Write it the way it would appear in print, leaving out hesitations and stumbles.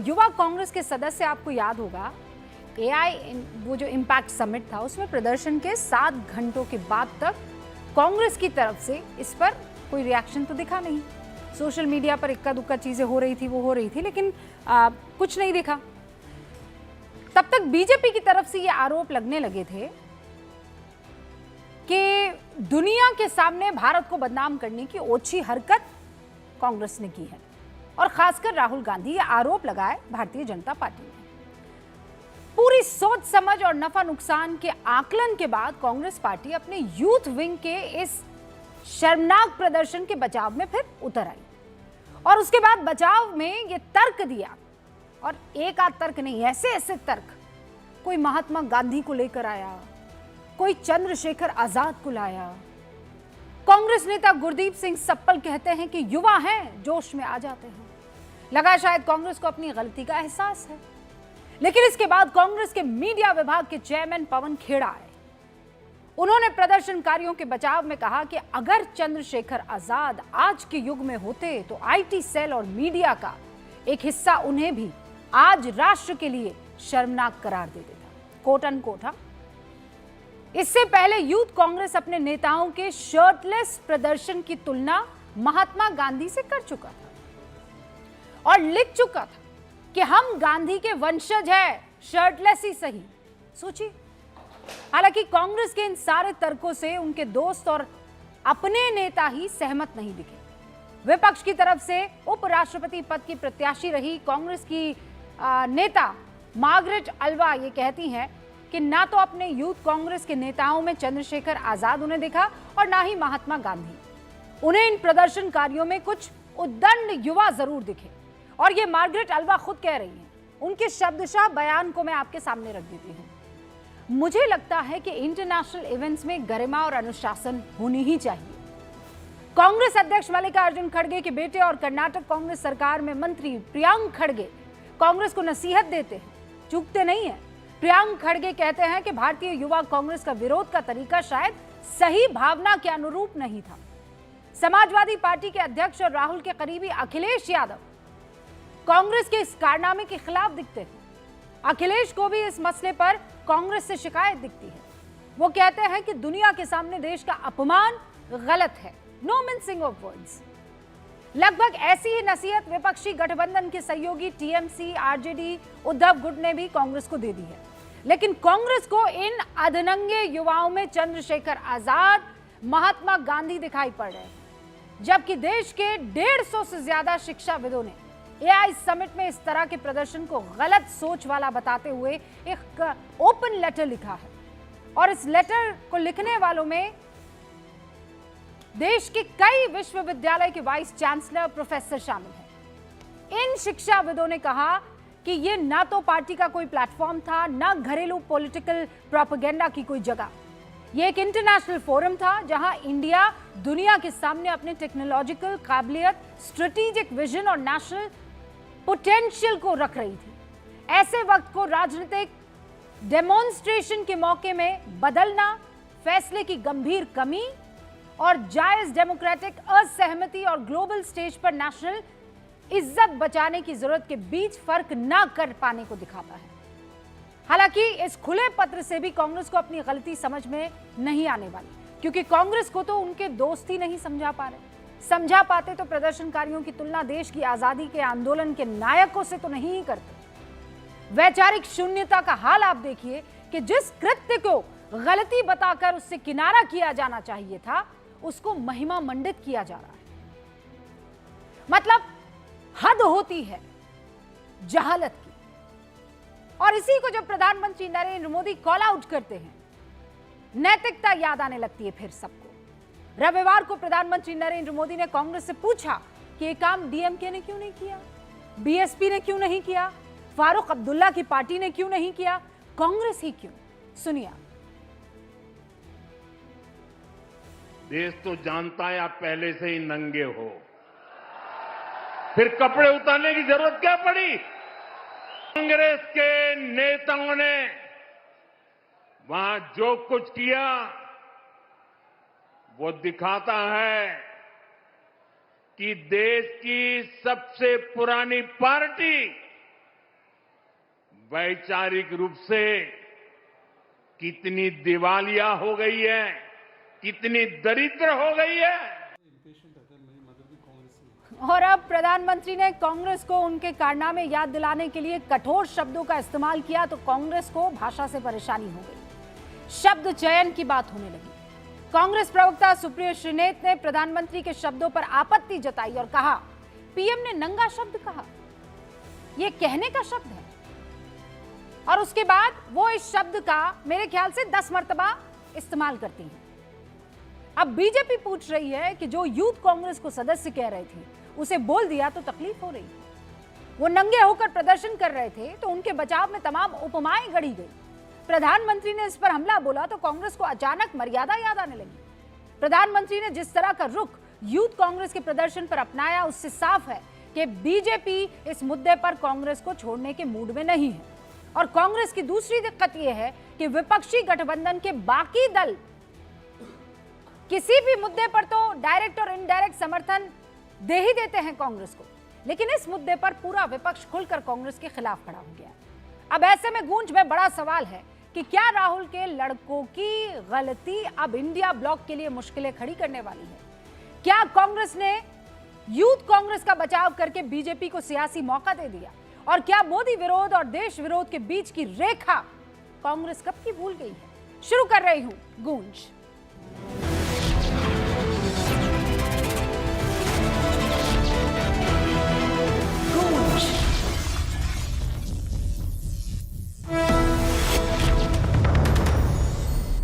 युवा कांग्रेस के सदस्य, आपको याद होगा एआई वो जो इम्पैक्ट समिट था उसमें प्रदर्शन के 7 घंटों के बाद तक कांग्रेस की तरफ से इस पर कोई रिएक्शन तो दिखा नहीं। सोशल मीडिया पर इक्का दुक्का चीजें हो रही थी, लेकिन कुछ नहीं दिखा। तब तक बीजेपी की तरफ से ये आरोप लगने लगे थे कि दुनिया के सामने भारत को बदनाम करने की ओछी हरकत कांग्रेस ने की है, और खासकर राहुल गांधी ये आरोप लगाए भारतीय जनता पार्टी ने। पूरी सोच समझ और नफा नुकसान के आकलन के बाद कांग्रेस पार्टी अपने यूथ विंग के इस शर्मनाक प्रदर्शन के बचाव में फिर उतर आई, और उसके बाद बचाव में ये तर्क दिया, और एक आध तर्क नहीं, ऐसे ऐसे तर्क। कोई महात्मा गांधी को लेकर आया, कोई चंद्रशेखर आजाद को लाया। कांग्रेस नेता गुरदीप सिंह सप्पल कहते हैं कि युवा हैं, जोश में आ जाते हैं। लगा शायद कांग्रेस को अपनी गलती का एहसास है। लेकिन इसके बाद कांग्रेस के मीडिया विभाग के चेयरमैन पवन खेड़ा आए। उन्होंने प्रदर्शनकारियों के बचाव में कहा कि अगर चंद्रशेखर आजाद आज के युग में होते तो आईटी सेल और मीडिया का एक हिस्सा उन्हें भी आज राष्ट्र के लिए शर्मनाक करार दे देता, कोट अनकोट। इससे पहले यूथ कांग्रेस अपने नेताओं के शर्टलेस प्रदर्शन की तुलना महात्मा गांधी से कर चुका था और लिख चुका था कि हम गांधी के वंशज हैं, शर्टलेस ही सही। सोचिए, हालांकि कांग्रेस के इन सारे तर्कों से उनके दोस्त और अपने नेता ही सहमत नहीं दिखे। विपक्ष की तरफ से उपराष्ट्रपति पद की प्रत्याशी रही कांग्रेस की नेता मार्गरेट अल्वा ये कहती हैं कि ना तो अपने यूथ कांग्रेस के नेताओं में चंद्रशेखर आजाद उन्हें दिखा और ना ही महात्मा गांधी। उन्हें इन प्रदर्शनकारियों में कुछ उद्दंड युवा जरूर दिखे, और ये मार्गरेट अल्वा खुद कह रही हैं। उनके शब्दशः बयान को मैं आपके सामने रख देती हूं। मुझे लगता है कि इंटरनेशनल इवेंट्स में गरिमा और अनुशासन होनी ही चाहिए। कांग्रेस अध्यक्ष मल्लिकार्जुन खड़गे के बेटे और कर्नाटक कांग्रेस सरकार में मंत्री प्रियांक खड़गे कांग्रेस को नसीहत देते हैं, चूकते नहीं है। प्रियांक खड़गे कहते हैं कि भारतीय युवा कांग्रेस का विरोध का तरीका शायद सही भावना के अनुरूप नहीं था। समाजवादी पार्टी के अध्यक्ष और राहुल के करीबी अखिलेश यादव कांग्रेस के इस कारनामे के खिलाफ दिखते हैं। अखिलेश को भी इस मसले पर कांग्रेस से शिकायत दिखती है। वो कहते हैं कि दुनिया के सामने देश का अपमान गलत है, नो मिंसिंग ऑफ वर्ड्स। लगभग ऐसी ही नसीहत विपक्षी गठबंधन के सहयोगी टीएमसी, आरजेडी, उद्धव गुट ने भी कांग्रेस को दे दी है। लेकिन कांग्रेस को इन अधनंगे युवाओं में चंद्रशेखर आजाद, महात्मा गांधी दिखाई पड़ रहे हैं, जबकि देश के 150 से ज्यादा शिक्षाविदों ने एआई समिट में इस तरह के प्रदर्शन को गलत सोच वाला बताते हुए एक ओपन लेटर लिखा है, और इस लेटर को लिखने वालों में देश के कई विश्वविद्यालय के वाइस चांसलर, प्रोफेसर शामिल हैं। इन शिक्षाविदों ने कहा कि यह ना तो पार्टी का कोई प्लेटफॉर्म था, ना घरेलू पॉलिटिकल प्रोपेगेंडा की कोई जगह। यह एक इंटरनेशनल फोरम था जहां इंडिया दुनिया के सामने अपने टेक्नोलॉजिकल काबिलियत, स्ट्रेटेजिक विजन और नेशनल पोटेंशियल को रख रही थी। ऐसे वक्त को राजनीतिक डेमोन्स्ट्रेशन के मौके में बदलना, फैसले की गंभीर कमी और जायज डेमोक्रेटिक असहमति और ग्लोबल स्टेज पर नेशनल इज्जत बचाने की जरूरत के बीच फर्क ना कर पाने को दिखाता है। हालांकि इस खुले पत्र से भी कांग्रेस को अपनी गलती समझ में नहीं आने वाली, क्योंकि कांग्रेस को तो उनके दोस्त ही नहीं समझा पा रहे। समझा पाते तो प्रदर्शनकारियों की तुलना देश की आजादी के आंदोलन के नायकों से तो नहीं ही करते। वैचारिक शून्यता का हाल आप देखिए कि जिस कृत्य को गलती बताकर उससे किनारा किया जाना चाहिए था, उसको महिमा मंडित किया जा रहा है। मतलब हद होती है जहालत की। और इसी को जब प्रधानमंत्री नरेंद्र मोदी कॉल आउट करते हैं, नैतिकता याद आने लगती है फिर सबको। रविवार को प्रधानमंत्री नरेंद्र मोदी ने कांग्रेस से पूछा कि ये काम डीएमके ने क्यों नहीं किया, बीएसपी ने क्यों नहीं किया, फारूक अब्दुल्ला की पार्टी ने क्यों नहीं किया, कांग्रेस ही क्यों? सुनिए। देश तो जानता है आप पहले से ही नंगे हो, फिर कपड़े उतारने की जरूरत क्या पड़ी? कांग्रेस के नेताओं ने वहां जो कुछ किया वो दिखाता है कि देश की सबसे पुरानी पार्टी वैचारिक रूप से कितनी दिवालिया हो गई है, कितनी दरिद्र हो गई है। और अब प्रधानमंत्री ने कांग्रेस को उनके कारनामे याद दिलाने के लिए कठोर शब्दों का इस्तेमाल किया तो कांग्रेस को भाषा से परेशानी हो गई। शब्द चयन की बात होने लगी। कांग्रेस प्रवक्ता सुप्रियो श्रीनेत ने प्रधानमंत्री के शब्दों पर आपत्ति जताई और कहा, पीएम ने नंगा शब्द कहा, यह कहने का शब्द है। और उसके बाद वो इस शब्द का मेरे ख्याल से 10 मर्तबा इस्तेमाल करती हैं। अब बीजेपी पूछ रही है कि जो यूथ कांग्रेस को सदस्य कह रहे थे उसे बोल दिया तो तकलीफ हो रही है। वो नंगे होकर प्रदर्शन कर रहे थे तो उनके बचाव में तमाम उपमाएं गढ़ी गई। प्रधानमंत्री ने इस पर हमला बोला तो कांग्रेस को अचानक मर्यादा याद आने लगी। प्रधानमंत्री ने जिस तरह का रुख यूथ कांग्रेस के प्रदर्शन पर अपनाया उससे साफ है कि बीजेपी इस मुद्दे पर कांग्रेस को छोड़ने के मूड में नहीं है। और कांग्रेस की दूसरी दिक्कत यह है कि विपक्षी गठबंधन के बाकी दल किसी भी मुद्दे पर तो डायरेक्ट और इनडायरेक्ट समर्थन दे ही देते हैं कांग्रेस को, लेकिन इस मुद्दे पर पूरा विपक्ष खुलकर कांग्रेस के खिलाफ खड़ा हो गया। अब ऐसे में गूंज में बड़ा सवाल है कि क्या राहुल के लड़कों की गलती अब इंडिया ब्लॉक के लिए मुश्किलें खड़ी करने वाली है? क्या कांग्रेस ने यूथ कांग्रेस का बचाव करके बीजेपी को सियासी मौका दे दिया? और क्या मोदी विरोध और देश विरोध के बीच की रेखा कांग्रेस कब की भूल गई है? शुरू कर रही हूं गूंज।